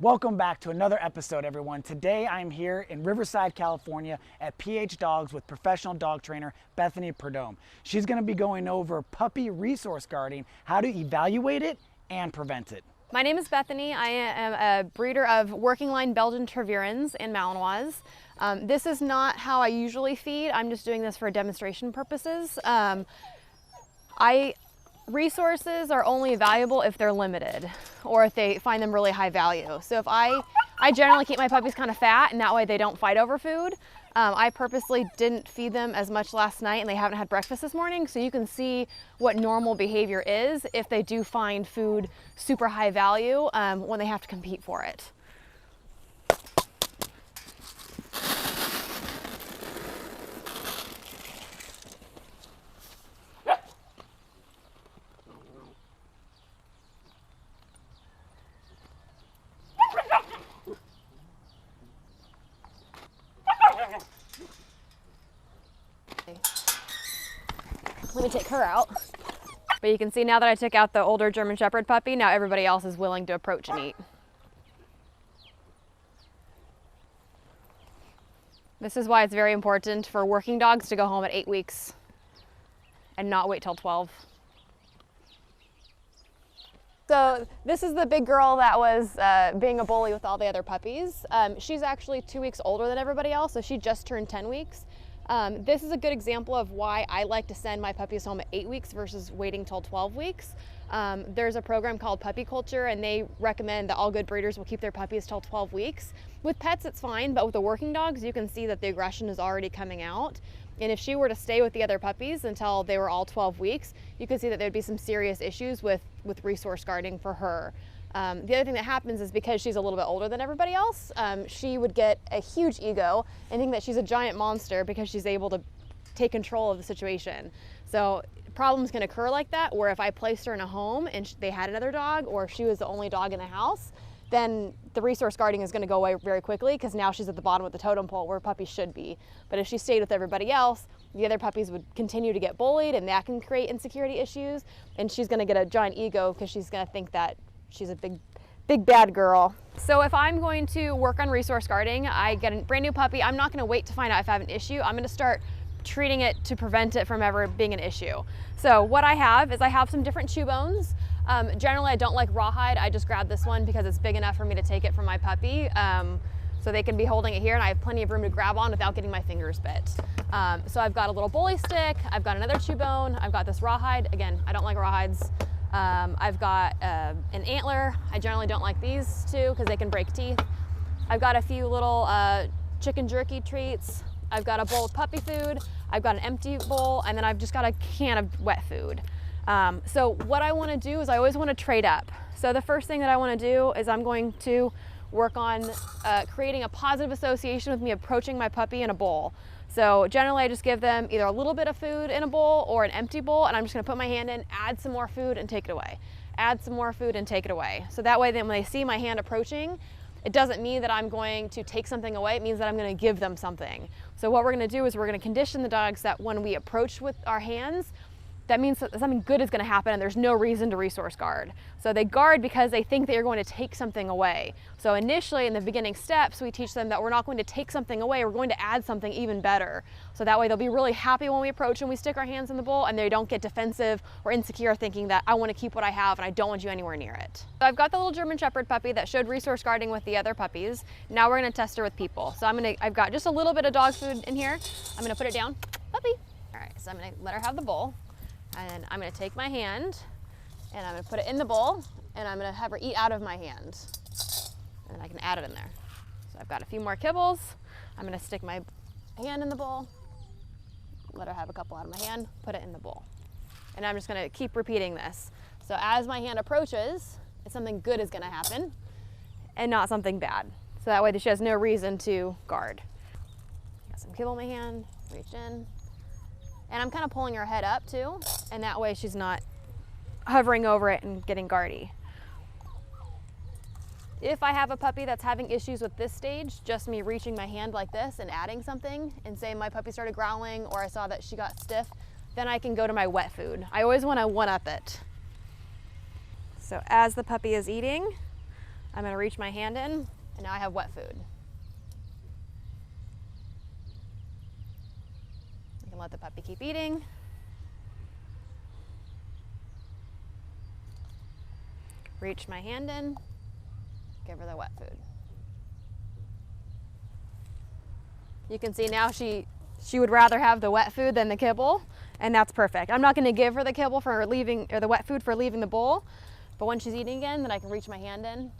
Welcome back to another episode, everyone. Today I'm here in Riverside, California at PhDogs with professional dog trainer Bethany. She's going to be going over puppy resource guarding, how to evaluate it and prevent it. My name is Bethany. I am a breeder of working line Belgian Tervuurens and Malinois. This is not how I usually feed. I'm just doing this for demonstration purposes. Resources are only valuable if they're limited or if they find them really high value. So if I generally keep my puppies kind of fat and that way they don't fight over food. I purposely didn't feed them as much last night and they haven't had breakfast this morning, so you can see what normal behavior is if they do find food super high value when they have to compete for it. Let me take her out. But you can see now that I took out the older German Shepherd puppy, now everybody else is willing to approach and eat. This is why it's very important for working dogs to go home at 8 weeks and not wait till 12. So this is the big girl that was being a bully with all the other puppies. She's actually 2 weeks older than everybody else, so she just turned 10 weeks. This is a good example of why I like to send my puppies home at 8 weeks versus waiting till 12 weeks. There's a program called Puppy Culture, and they recommend that all good breeders will keep their puppies till 12 weeks. With pets, it's fine, but with the working dogs, you can see that the aggression is already coming out. And if she were to stay with the other puppies until they were all 12 weeks, you could see that there'd be some serious issues with resource guarding for her. The other thing that happens is because she's a little bit older than everybody else, she would get a huge ego and think that she's a giant monster because she's able to take control of the situation. So problems can occur like that, where if I placed her in a home and they had another dog, or if she was the only dog in the house, then the resource guarding is going to go away very quickly because now she's at the bottom of the totem pole where puppies should be. But if she stayed with everybody else, the other puppies would continue to get bullied, and that can create insecurity issues, and she's going to get a giant ego because she's going to think that she's a big bad girl. So if I'm going to work on resource guarding, I get a brand new puppy, I'm not going to wait to find out if I have an issue. I'm going to start treating it to prevent it from ever being an issue. So what I have is I have some different chew bones. Generally I don't like rawhide. I just grabbed this one because it's big enough for me to take it from my puppy. So they can be holding it here and I have plenty of room to grab on without getting my fingers bit. So I've got a little bully stick, I've got another chew bone, I've got this rawhide. Again, I don't like rawhides. I've got an antler. I generally don't like these two because they can break teeth. I've got a few little chicken jerky treats. I've got a bowl of puppy food. I've got an empty bowl, and then I've just got a can of wet food. So what I want to do is I always want to trade up. So the first thing that I want to do is I'm going to work on creating a positive association with me approaching my puppy in a bowl. So generally I just give them either a little bit of food in a bowl or an empty bowl, and I'm just going to put my hand in, add some more food and take it away. Add some more food and take it away. So that way then when they see my hand approaching, it doesn't mean that I'm going to take something away, it means that I'm going to give them something. So what we're going to do is we're going to condition the dogs that when we approach with our hands, that means that something good is going to happen and there's no reason to resource guard. So they guard because they think that you're going to take something away. So initially in the beginning steps, we teach them that we're not going to take something away, we're going to add something even better. So that way they'll be really happy when we approach and we stick our hands in the bowl, and they don't get defensive or insecure thinking that I want to keep what I have and I don't want you anywhere near it. So I've got the little German Shepherd puppy that showed resource guarding with the other puppies. Now we're going to test her with people. So I've got just a little bit of dog food in here. I'm going to put it down. Puppy. All right, so I'm going to let her have the bowl. And I'm going to take my hand and I'm going to put it in the bowl and I'm going to have her eat out of my hand. And then I can add it in there. So I've got a few more kibbles. I'm going to stick my hand in the bowl, let her have a couple out of my hand, put it in the bowl. And I'm just going to keep repeating this. So as my hand approaches, something good is going to happen and not something bad. So that way she has no reason to guard. Got some kibble in my hand, reach in. And I'm kind of pulling her head up too, and that way she's not hovering over it and getting guardy. If I have a puppy that's having issues with this stage, just me reaching my hand like this and adding something and say my puppy started growling or I saw that she got stiff, then I can go to my wet food. I always want to one-up it. So as the puppy is eating, I'm gonna reach my hand in, and now I have wet food. I can let the puppy keep eating. Reach my hand in, give her the wet food. You can see now she would rather have the wet food than the kibble, and that's perfect. I'm not gonna give her the kibble for leaving, or the wet food for leaving the bowl, but when she's eating again, then I can reach my hand in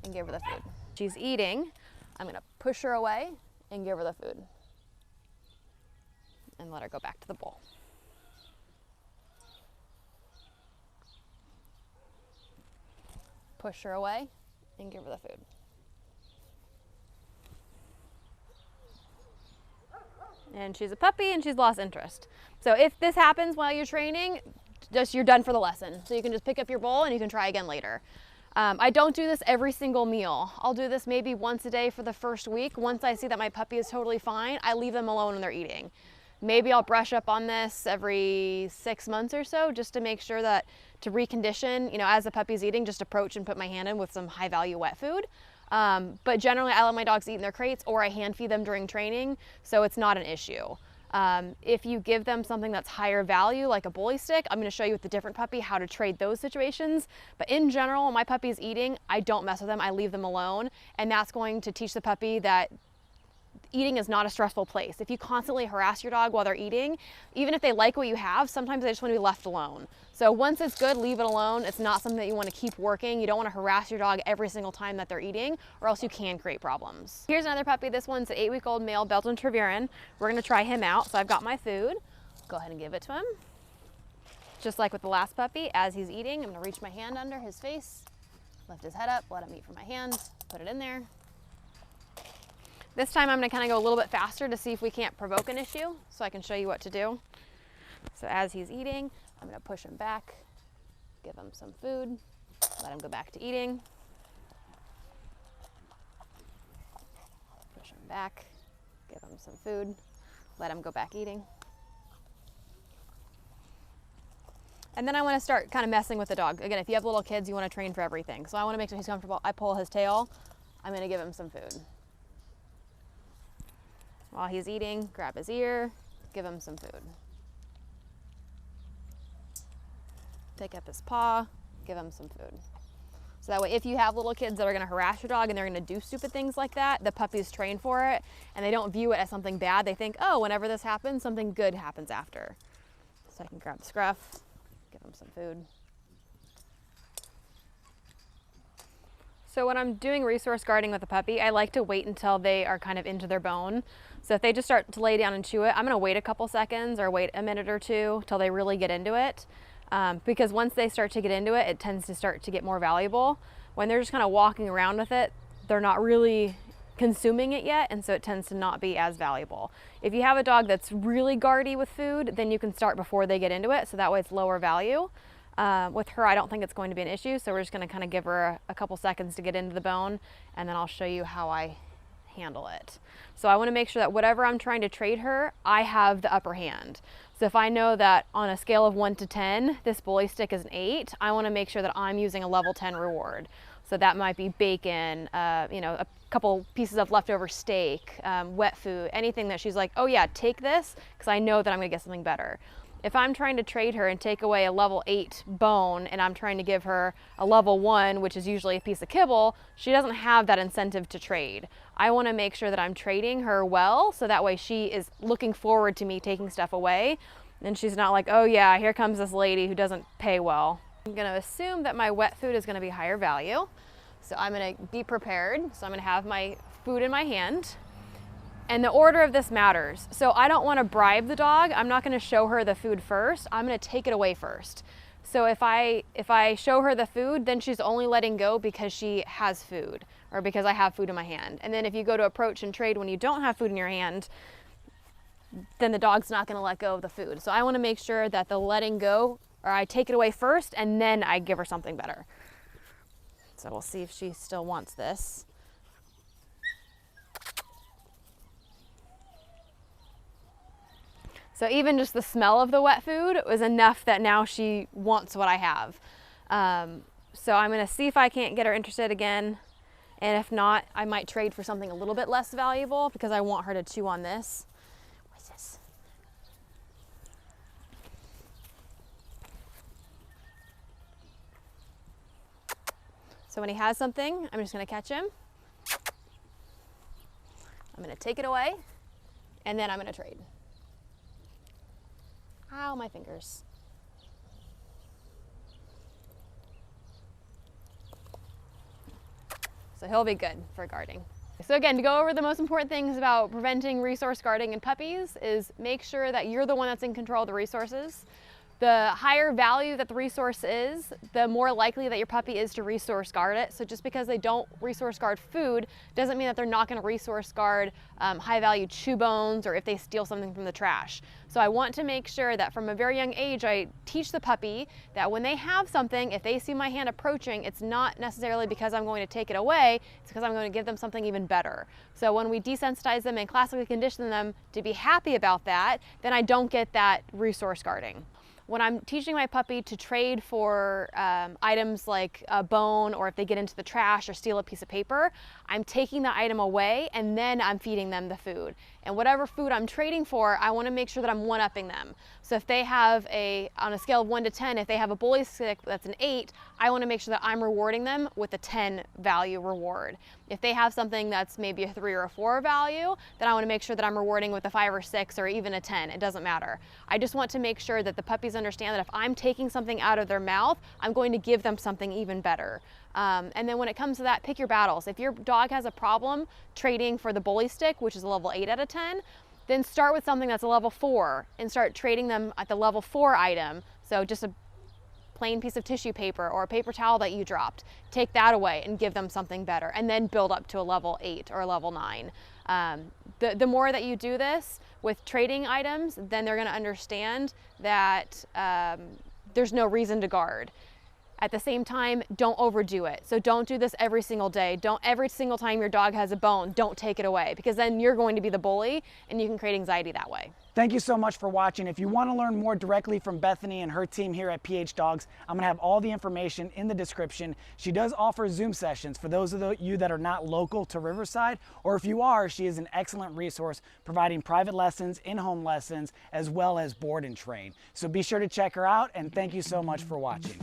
and give her the food. She's eating, I'm gonna push her away and give her the food. And let her go back to the bowl. Push her away and give her the food. And she's a puppy and she's lost interest. So if this happens while you're training, you're done for the lesson. So you can just pick up your bowl and you can try again later. I don't do this every single meal. I'll do this maybe once a day for the first week. Once I see that my puppy is totally fine, I leave them alone when they're eating. Maybe I'll brush up on this every 6 months or so, just to make sure that, to recondition, you know, as the puppy's eating, just approach and put my hand in with some high value wet food. But generally I let my dogs eat in their crates, or I hand feed them during training, so it's not an issue. If you give them something that's higher value, like a bully stick, I'm going to show you with the different puppy how to trade those situations. But in general, when my puppy's eating, I don't mess with them, I leave them alone, and that's going to teach the puppy that eating is not a stressful place. If you constantly harass your dog while they're eating, even if they like what you have, sometimes they just want to be left alone. So once it's good, leave it alone. It's not something that you want to keep working. You don't want to harass your dog every single time that they're eating, or else you can create problems. Here's another puppy. This one's an 8-week-old male Belgian Tervuren. We're going to try him out. So I've got my food. Go ahead and give it to him. Just like with the last puppy, as he's eating, I'm going to reach my hand under his face, lift his head up, let him eat from my hand, put it in there. This time I'm going to kind of go a little bit faster to see if we can't provoke an issue, so I can show you what to do. So as he's eating, I'm going to push him back, give him some food, let him go back to eating. Push him back, give him some food, let him go back eating. And then I want to start kind of messing with the dog. Again, if you have little kids, you want to train for everything. So I want to make sure he's comfortable. I pull his tail. I'm going to give him some food. While he's eating, grab his ear, give him some food. Pick up his paw, give him some food. So that way, if you have little kids that are going to harass your dog and they're going to do stupid things like that, the puppy's trained for it, and they don't view it as something bad. They think, oh, whenever this happens, something good happens after. So I can grab the scruff, give him some food. So when I'm doing resource guarding with a puppy, I like to wait until they are kind of into their bone. So if they just start to lay down and chew it, I'm going to wait a couple seconds or wait a minute or two till they really get into it. Because once they start to get into it, it tends to start to get more valuable. When they're just kind of walking around with it, they're not really consuming it yet, and so it tends to not be as valuable. If you have a dog that's really guardy with food, then you can start before they get into it, so that way it's lower value. With her, I don't think it's going to be an issue, so we're just going to kind of give her a couple seconds to get into the bone, and then I'll show you how I handle it. So I want to make sure that whatever I'm trying to trade her, I have the upper hand. So if I know that on a scale of 1 to 10, this bully stick is an 8, I want to make sure that I'm using a level 10 reward. So that might be bacon, you know, a couple pieces of leftover steak, wet food, anything that she's like, oh yeah, take this, because I know that I'm going to get something better. If I'm trying to trade her and take away a level 8 bone and I'm trying to give her a level 1, which is usually a piece of kibble, she doesn't have that incentive to trade. I want to make sure that I'm trading her well, so that way she is looking forward to me taking stuff away. And she's not like, oh yeah, here comes this lady who doesn't pay well. I'm going to assume that my wet food is going to be higher value. So I'm going to be prepared. So I'm going to have my food in my hand. And the order of this matters. So I don't want to bribe the dog. I'm not going to show her the food first. I'm going to take it away first. So if I show her the food, then she's only letting go because she has food, or because I have food in my hand. And then if you go to approach and trade when you don't have food in your hand, then the dog's not going to let go of the food. So I want to make sure that the letting go, or I take it away first and then I give her something better. So we'll see if she still wants this. So even just the smell of the wet food was enough that now she wants what I have. So I'm gonna see if I can't get her interested again. And if not, I might trade for something a little bit less valuable because I want her to chew on this. What's this? So when he has something, I'm just gonna catch him. I'm gonna take it away, and then I'm gonna trade. Ow, my fingers. So he'll be good for guarding. So again, to go over the most important things about preventing resource guarding in puppies is make sure that you're the one that's in control of the resources. The higher value that the resource is, the more likely that your puppy is to resource guard it. So just because they don't resource guard food doesn't mean that they're not going to resource guard high value chew bones or if they steal something from the trash. So I want to make sure that from a very young age I teach the puppy that when they have something, if they see my hand approaching, it's not necessarily because I'm going to take it away, it's because I'm going to give them something even better. So when we desensitize them and classically condition them to be happy about that, then I don't get that resource guarding. When I'm teaching my puppy to trade for items like a bone, or if they get into the trash or steal a piece of paper, I'm taking the item away and then I'm feeding them the food. And whatever food I'm trading for, I want to make sure that I'm one-upping them. So if they have on a scale of 1 to 10, if they have a bully stick that's an 8, I want to make sure that I'm rewarding them with a 10 value reward. If they have something that's maybe a 3 or a 4 value, then I want to make sure that I'm rewarding with a 5 or 6 or even a 10. It doesn't matter. I just want to make sure that the puppies understand that if I'm taking something out of their mouth, I'm going to give them something even better. And then when it comes to that, pick your battles. If your dog has a problem trading for the bully stick, which is a level 8 out of 10, then start with something that's a level 4 and start trading them at the level 4 item. So just a plain piece of tissue paper or a paper towel that you dropped. Take that away and give them something better, and then build up to a level 8 or a level 9. The more that you do this with trading items, then they're going to understand that there's no reason to guard. At the same time, don't overdo it. So don't do this every single day. Don't every single time your dog has a bone, don't take it away, because then you're going to be the bully and you can create anxiety that way. Thank you so much for watching. If you want to learn more directly from Bethany and her team here at PhDogs, I'm going to have all the information in the description. She does offer Zoom sessions for those of you that are not local to Riverside, or if you are, she is an excellent resource providing private lessons, in-home lessons, as well as board and train. So be sure to check her out, and thank you so much for watching.